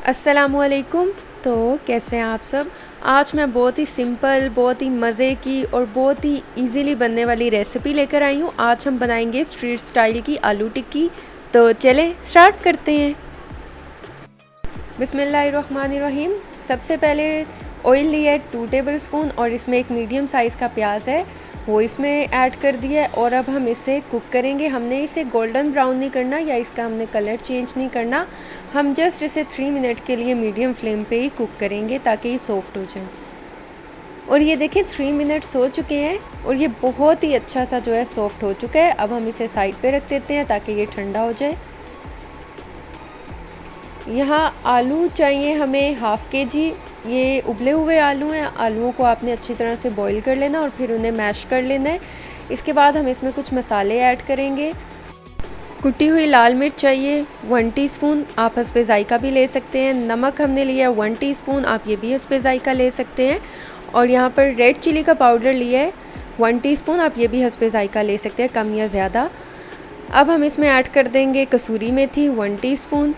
अस्सलामुअलैकुम। तो कैसे हैं आप सब। आज मैं बहुत ही सिंपल, बहुत ही मज़े की और बहुत ही इजीली बनने वाली रेसिपी लेकर आई हूँ। आज हम बनाएंगे स्ट्रीट स्टाइल की आलू टिक्की। तो चलें स्टार्ट करते हैं। बिस्मिल्लाहिर्रहमानिर्रहीम। सबसे पहले ऑयल लिया है 2 टेबल स्पून और इसमें एक मीडियम साइज़ का प्याज है वो इसमें ऐड कर दिया है और अब हम इसे कुक करेंगे। हमने इसे गोल्डन ब्राउन नहीं करना या इसका हमने कलर चेंज नहीं करना। हम जस्ट इसे 3 मिनट के लिए मीडियम फ्लेम पे ही कुक करेंगे ताकि ये सॉफ्ट हो जाए। और ये देखें 3 मिनट्स हो चुके हैं और ये बहुत ही अच्छा सा जो है सॉफ्ट हो चुका है। अब हम इसे साइड पे रख देते हैं ताकि ये ठंडा हो जाए। यहाँ आलू चाहिए हमें हाफ़ केजी। ये उबले हुए आलू हैं। आलूओं को आपने अच्छी तरह से बॉईल कर लेना और फिर उन्हें मैश कर लेना है। इसके बाद हम इसमें कुछ मसाले ऐड करेंगे। कुटी हुई लाल मिर्च चाहिए 1 टीस्पून, आप हस्बे ज़ायका भी ले सकते हैं। नमक हमने लिया 1 टीस्पून, आप ये भी हस्बे ज़ायका ले सकते हैं। और यहाँ पर रेड चिली का पाउडर लिया है 1 टीस्पून, आप ये भी हस्बे ज़ायका ले सकते हैं, कम या ज़्यादा। अब हम इसमें ऐड कर देंगे कसूरी मेथी 1 टीस्पून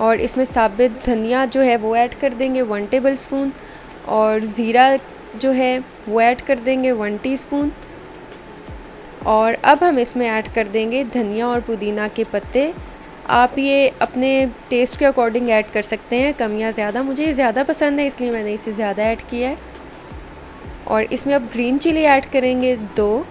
और इसमें साबित धनिया जो है वो ऐड कर देंगे 1 टेबल स्पून और ज़ीरा जो है वो ऐड कर देंगे 1 टीस्पून। और अब हम इसमें ऐड कर देंगे धनिया और पुदीना के पत्ते। आप ये अपने टेस्ट के अकॉर्डिंग ऐड कर सकते हैं, कम या ज़्यादा। मुझे ज़्यादा पसंद है इसलिए मैंने इसे ज़्यादा ऐड किया है। और इसमें अब ग्रीन चिली ऐड करेंगे 2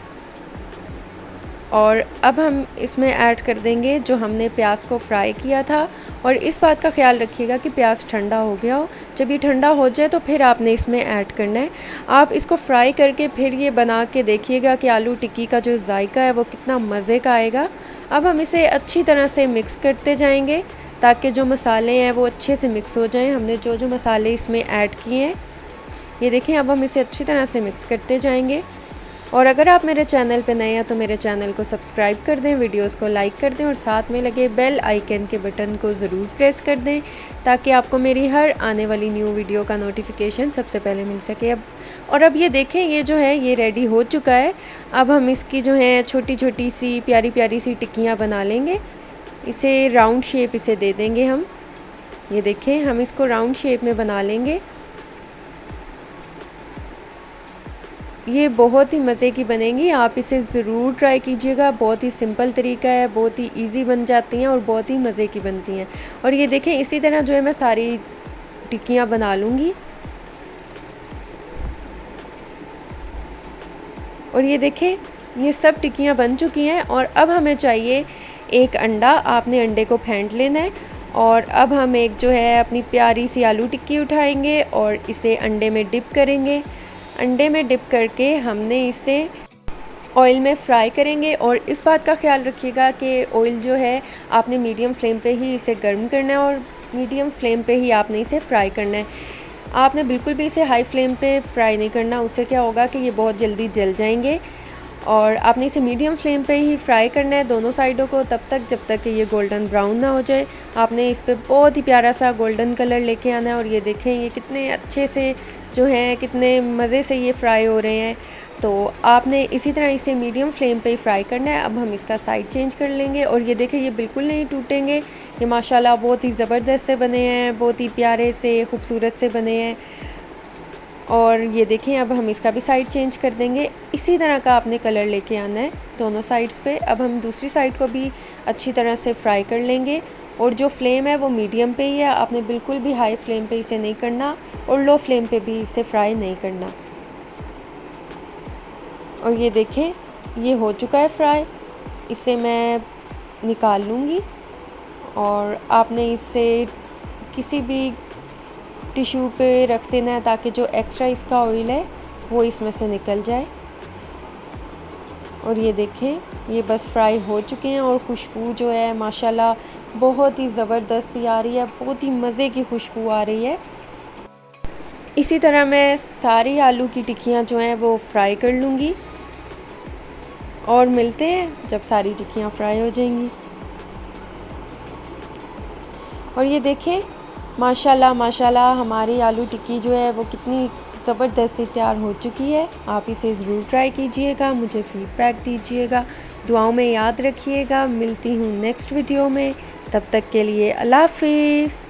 और अब हम इसमें ऐड कर देंगे जो हमने प्याज को फ्राई किया था। और इस बात का ख्याल रखिएगा कि प्याज ठंडा हो गया हो। जब ये ठंडा हो जाए तो फिर आपने इसमें ऐड करना है। आप इसको फ्राई करके फिर ये बना के देखिएगा कि आलू टिक्की का जो जायका है वो कितना मज़े का आएगा। अब हम इसे अच्छी तरह से मिक्स करते जाएंगे ताकि जो मसाले हैं वो अच्छे से मिक्स हो जाएं। हमने जो जो मसाले इसमें ऐड किए हैं ये देखें। अब हम इसे अच्छी तरह से मिक्स करते जाएंगे। और अगर आप मेरे चैनल पे नए हैं तो मेरे चैनल को सब्सक्राइब कर दें, वीडियोस को लाइक कर दें और साथ में लगे बेल आइकन के बटन को ज़रूर प्रेस कर दें ताकि आपको मेरी हर आने वाली न्यू वीडियो का नोटिफिकेशन सबसे पहले मिल सके। अब ये देखें ये जो है ये रेडी हो चुका है। अब हम इसकी जो है छोटी छोटी सी प्यारी प्यारी सी टिक्कियाँ बना लेंगे। इसे राउंड शेप इसे दे देंगे हम। ये देखें हम इसको राउंड शेप में बना लेंगे। ये बहुत ही मज़े की बनेंगी, आप इसे ज़रूर ट्राई कीजिएगा। बहुत ही सिंपल तरीका है, बहुत ही इजी बन जाती हैं और बहुत ही मज़े की बनती हैं। और ये देखें इसी तरह जो है मैं सारी टिक्कियाँ बना लूँगी। और ये देखें ये सब टिक्कियाँ बन चुकी हैं। और अब हमें चाहिए एक अंडा। आपने अंडे को फेंट लेना है और अब हम एक जो है अपनी प्यारी सी आलू टिक्की उठाएंगे और इसे अंडे में डिप करेंगे। अंडे में डिप करके हमने इसे ऑयल में फ्राई करेंगे। और इस बात का ख्याल रखिएगा कि ऑयल जो है आपने मीडियम फ्लेम पे ही इसे गर्म करना है और मीडियम फ्लेम पे ही आपने इसे फ्राई करना है। आपने बिल्कुल भी इसे हाई फ्लेम पे फ्राई नहीं करना, उससे क्या होगा कि ये बहुत जल्दी जल जाएंगे। और आपने इसे मीडियम फ्लेम पे ही फ्राई करना है दोनों साइडों को, तब तक जब तक कि ये गोल्डन ब्राउन ना हो जाए। आपने इस पे बहुत ही प्यारा सा गोल्डन कलर लेके आना है। और ये देखें ये कितने अच्छे से जो हैं कितने मज़े से ये फ्राई हो रहे हैं। तो आपने इसी तरह इसे मीडियम फ्लेम पे ही फ्राई करना है। अब हम इसका साइड चेंज कर लेंगे और ये देखें ये बिल्कुल नहीं टूटेंगे। ये माशाल्लाह बहुत ही ज़बरदस्त से बने हैं, बहुत ही प्यारे से खूबसूरत से बने हैं। और ये देखें अब हम इसका भी साइड चेंज कर देंगे। इसी तरह का आपने कलर लेके आना है दोनों साइड्स पे। अब हम दूसरी साइड को भी अच्छी तरह से फ्राई कर लेंगे और जो फ्लेम है वो मीडियम पे ही है। आपने बिल्कुल भी हाई फ्लेम पे इसे नहीं करना और लो फ्लेम पे भी इसे फ्राई नहीं करना। और ये देखें ये हो चुका है फ्राई। इसे मैं निकाल लूँगी और आपने इसे किसी भी टिश्यू पे रख देना है ताकि जो एक्स्ट्रा इसका ऑयल है वो इसमें से निकल जाए। और ये देखें ये बस फ्राई हो चुके हैं और खुशबू जो है माशाल्लाह बहुत ही ज़बरदस्त सी आ रही है, बहुत ही मज़े की खुशबू आ रही है। इसी तरह मैं सारी आलू की टिक्कियाँ जो हैं वो फ्राई कर लूँगी और मिलते हैं जब सारी टिक्कियाँ फ्राई हो जाएंगी। और ये देखें माशाल्लाह माशाल्लाह हमारी आलू टिक्की जो है वो कितनी ज़बरदस्त सी तैयार हो चुकी है। आप इसे ज़रूर ट्राई कीजिएगा, मुझे फ़ीडबैक दीजिएगा, दुआओं में याद रखिएगा। मिलती हूँ नेक्स्ट वीडियो में, तब तक के लिए अल्लाह हाफ़िज़।